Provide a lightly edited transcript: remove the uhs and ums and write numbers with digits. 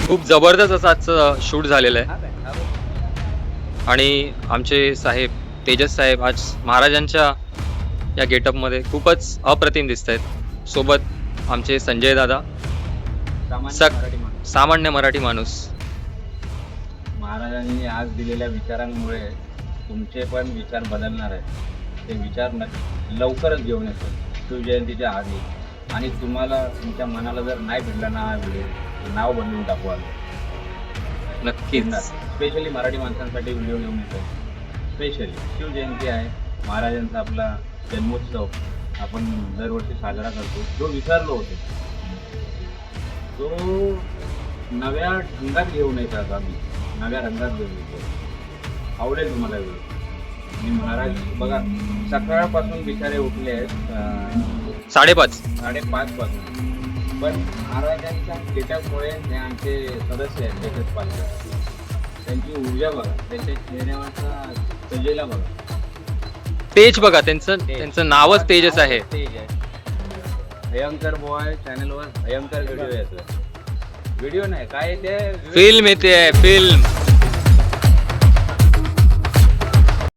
खूप जबरदस्त असं आजचं शूट झालेलं आहे आणि आमचे साहेब तेजस साहेब आज महाराजांच्या या गेटअपमध्ये खूपच अप्रतिम दिसत आहेत. सोबत आमचे संजय दादा, सामान्य मराठी माणूस. महाराजांनी आज दिलेल्या विचारांमुळे तुमचे पण विचार बदलणार आहेत. ते विचार लवकरच घेऊन येतात शिवजयंतीच्या आधी. आणि तुम्हाला तुमच्या मनाला जर नाही भेटला ना हा व्हिडिओ, नाव बनवून टाकू आलं नक्कीच. स्पेशली मराठी माणसांसाठी व्हिडिओ घेऊन येतो. स्पेशली शिवजयंती आहे, महाराजांचा आपला जन्मोत्सव आपण दरवर्षी साजरा करतो. जो विसरलो होतो तो नव्या रंगात घेऊन येतात. आम्ही नव्या रंगात घेऊन येतो. आवडेल तुम्हाला व्हिडिओ. आणि महाराज बघा सकाळपासून बिचारे उठले आहेत 5:30 पासून. पण महाराजांच्या गेटअपमुळे जे आमचे सदस्य आहेत लेखक पालक, त्यांची ऊर्जा बघा, त्यांच्या चेहऱ्यावरचा सजेला बघा. तेज बघा, त्यांचं नावच तेजच आहे. तेज आहे. भयंकर बॉय चॅनलवर भयंकर व्हिडिओ येतो. व्हिडिओ नाही काय ते फिल्म येते, फिल्म.